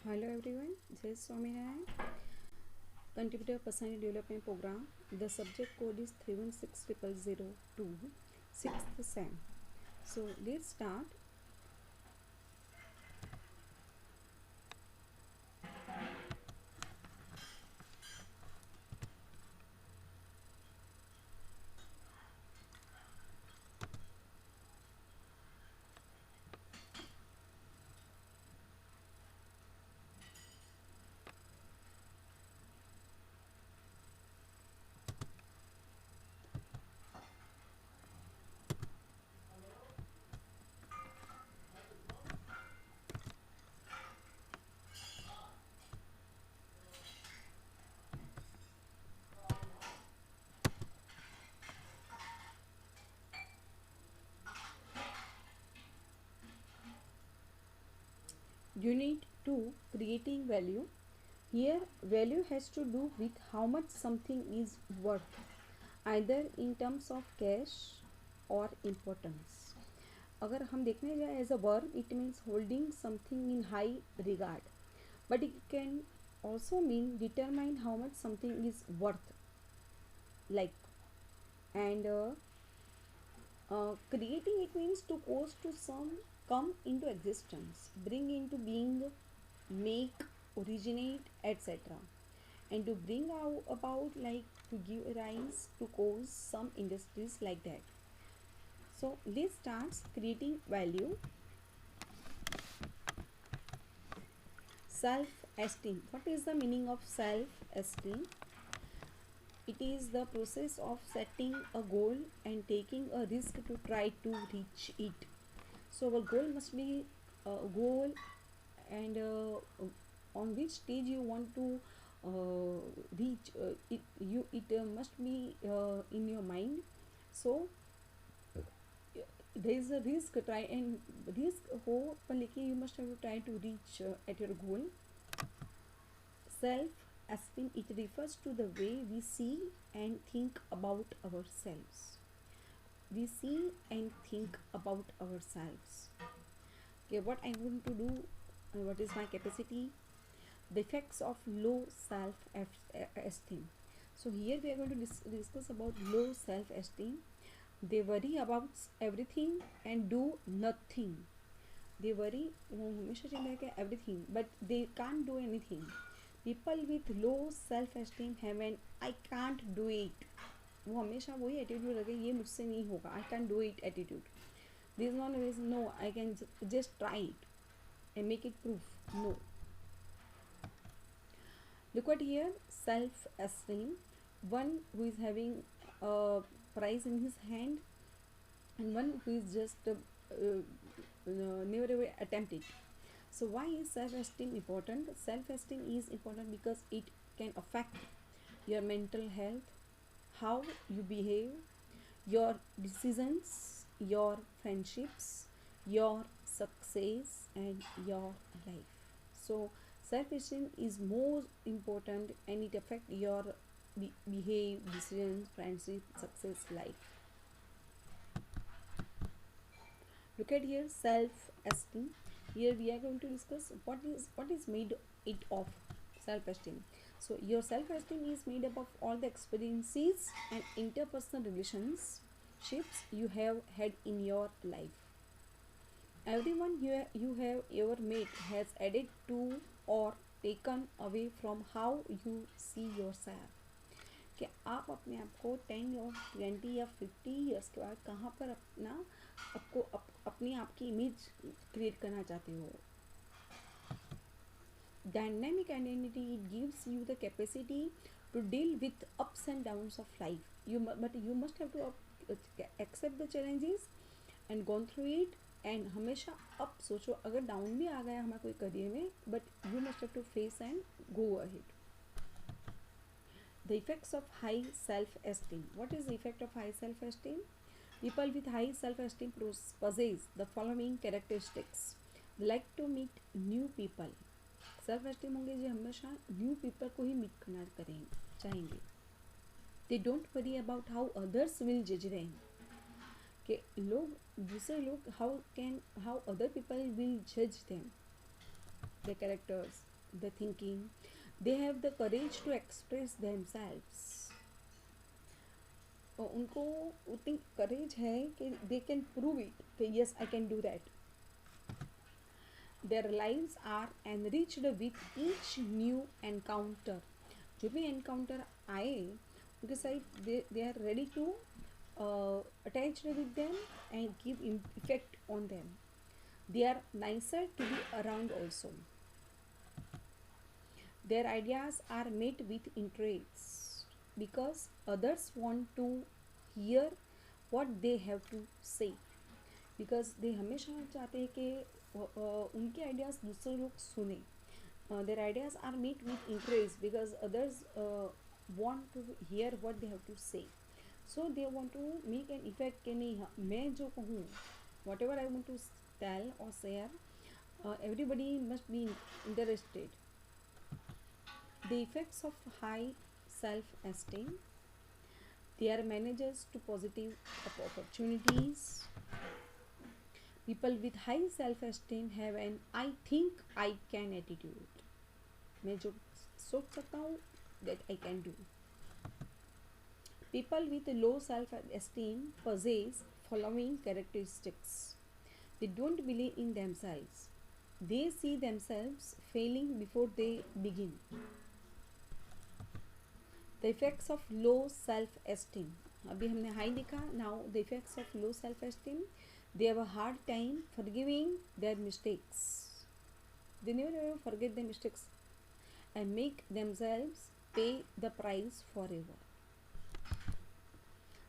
Hello everyone, this is Swaminarayan, Contributor Personality Development Program. The subject code is 316002, 6th SEM. So let's start. Unit 2, Creating Value. Here, value has to do with how much something is worth, either in terms of cash or importance. अगर हम देखने जाए as a verb, it means holding something in high regard, but it can also mean determine how much something is worth, like. And creating, it means to cause to some come into existence, bring into being, make, originate, etc. And to bring out about, like to give rise, to cause some industries, like that. So let's start. Creating value. Self-esteem. What is the meaning of self-esteem? It is the process of setting a goal and taking a risk to try to reach it. So our goal must be a goal, and on which stage you want to reach it. It must be in your mind. So there is a risk, try and risk हो पर लेकिन you must have to try to reach at your goal. Self-esteem, it refers to the way we see and think about ourselves. We see and think about ourselves. Okay, what I want to do, what is my capacity, the effects of low self-esteem. So here we are going to discuss about low self-esteem. They worry about everything and do nothing. They worry, वो हमेशा चिंता है कि everything, but they can't do anything. People with low self-esteem have an I can't do it. वो हमेशा वही attitude रखे, ये मुझसे नहीं होगा, I can't do it attitude. There is not always no, I can just try it and make it proof. No. Look at here, self-esteem. One who is having a prize in his hand, and one who is just never ever attempt it. So why is self-esteem important? Self-esteem is important because it can affect your mental health, how you behave, your decisions, your friendships, your success, and your life. So self-esteem is more important, and it affect your behave, decisions, friendship, success, life. Look at here, self-esteem. Here we are going to discuss what is made it of self-esteem. So your self-esteem is made up of all the experiences and interpersonal relationships you have had in your life. Everyone you have ever met has added to or taken away from how you see yourself. कि आप अपने आप को 10 या 20 या 50 years के बाद कहाँ पर अपनी आपकी इमेज क्रिएट करना चाहते हो. Dynamic identity, it gives you the capacity to deal with ups and downs of life. But you must have to accept the challenges and gone through it. And हमेशा अप सोचो, अगर down भी आ गया हमारे कोई करियर में, but you must have to face and go ahead. The effects of high self-esteem. What is the effect of high self-esteem? People with high self-esteem possess the following characteristics. They like to meet new people. Self-esteem होंगे जो हमेशा new people को ही meet करना चाहेंगे. They don't worry about how others will judge them. कि दूसरे लोग how other people will judge them, their characters. the thinking. They have the courage to express themselves. और उनको उतनी करेज है कि दे कैन प्रूव इट कि yes I can do that. Their lives are enriched with each new encounter. जो भी encounter आए उनके साथ they are ready to attach with them and give effect on them. They are nicer to be around also. Their ideas are met with interest because others want to hear what they have to say. Because they हमेशा चाहते हैं कि उनके ideas दूसरे लोग सुने. Their ideas are met with interest because others want to hear what they have to say. So they want to make an effect कि नहीं मैं जो कहूँ whatever I want to tell or share, everybody must be interested. The effects of high self-esteem. They are managers to positive opportunities. People with high self-esteem have an I think I can attitude. मैं जो सोच सकता हूँ that I can do. People with low self-esteem possess following characteristics. They don't believe in themselves. They see themselves failing before they begin. The effects of low self-esteem. अभी हमने high देखा. Now the effects of low self-esteem. They have a hard time forgiving their mistakes. They never ever forget their mistakes and make themselves pay the price forever.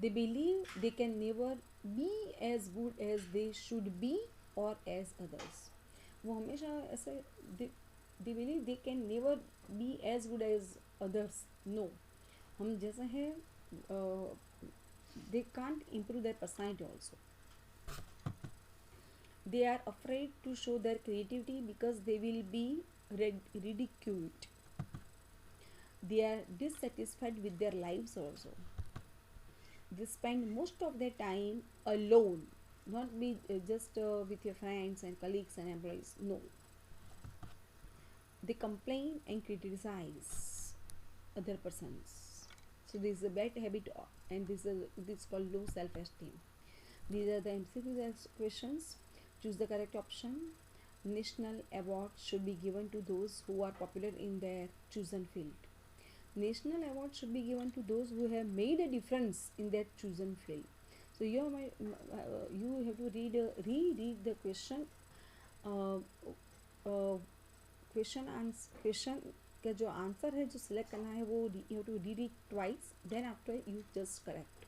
They believe they can never be as good as they should be or as others. वो हमेशा ऐसे they believe they can never be as good as others. No. हम जैसे हैं they can't improve their personality also. They are afraid to show their creativity because they will be ridiculed. They are dissatisfied with their lives also. They spend most of their time alone, not just with your friends and colleagues and employees. No. They complain and criticize other persons. So this is a bad habit, and this is called low self-esteem. These are the MCQ questions. Choose the correct option. National awards should be given to those who are popular in their chosen field. National awards should be given to those who have made a difference in their chosen field. So you have to reread the question. Question का जो answer है जो select करना है वो you have to read it twice. Then after you just correct.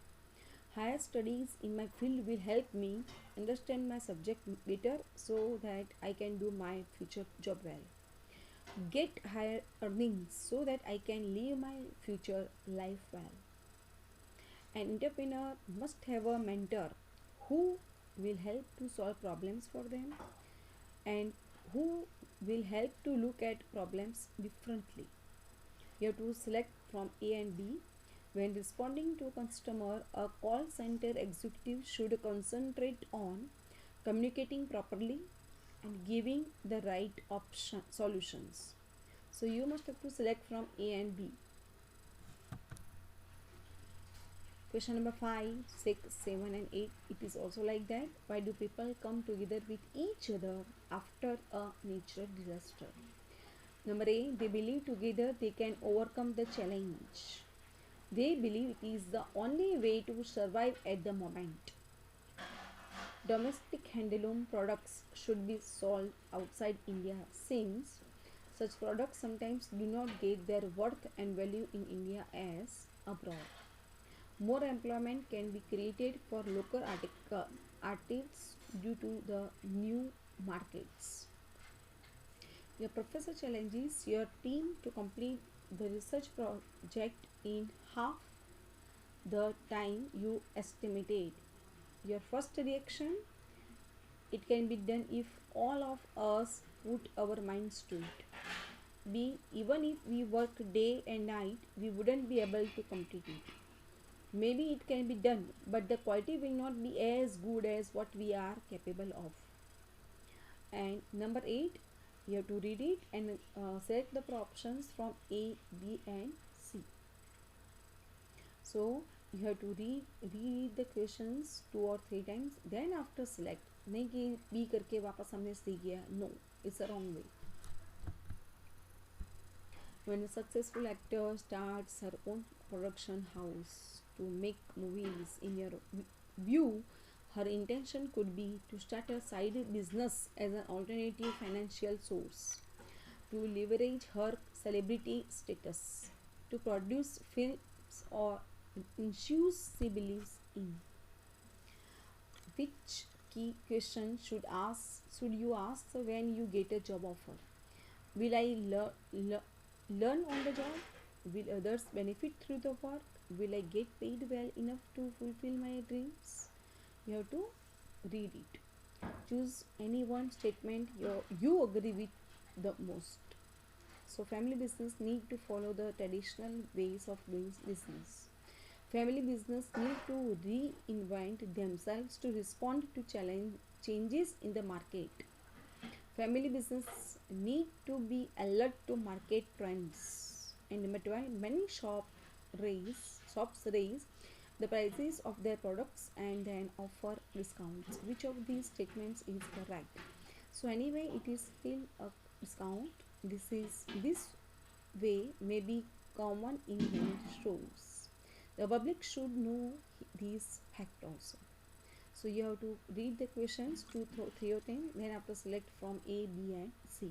Higher studies in my field will help me understand my subject better so that I can do my future job well. Get higher earnings so that I can live my future life well. An entrepreneur must have a mentor who will help to solve problems for them and who will help to look at problems differently. You have to select from A and B. When responding to a customer, a call center executive should concentrate on communicating properly and giving the right solutions. So you must have to select from A and B. Question number 5, 6, 7 and 8. It is also like that. Why do people come together with each other after a natural disaster? Number A, they believe together they can overcome the challenge. They believe it is the only way to survive at the moment. Domestic handloom products should be sold outside India since such products sometimes do not get their worth and value in India as abroad. More employment can be created for local artists due to the new markets. Your professor challenges your team to complete the research project in half the time you estimated. Your first reaction, it can be done if all of us put our minds to it. B, even if we work day and night, we wouldn't be able to complete it. Maybe it can be done, but the quality will not be as good as what we are capable of. And number 8, You have to read it and select the options from A, B and C. So you have to read the questions 2 or 3 times, then after select. नहीं कि B करके वापस हमने C किया, no, it's a wrong way. When a successful actor starts her own production house to make movies, in your view, her intention could be to start a side business as an alternative financial source, to leverage her celebrity status, to produce films or issues she believes in. Which key question should you ask when you get a job offer? Will I learn on the job? Will others benefit through the work? Will I get paid well enough to fulfill my dreams? You have to read it. Choose any one statement you agree with the most. So family business need to follow the traditional ways of doing business. Family business need to reinvent themselves to respond to changes in the market. Family business need to be alert to market trends, and many shops raise the prices of their products and then offer discounts. Which of these statements is correct? So anyway, it is still a discount. This way may be common in many stores. The public should know these facts also. So you have to read the questions 2, 3 or 10, then after select from A, B and C.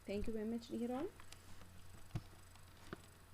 Thank you very much, dear all.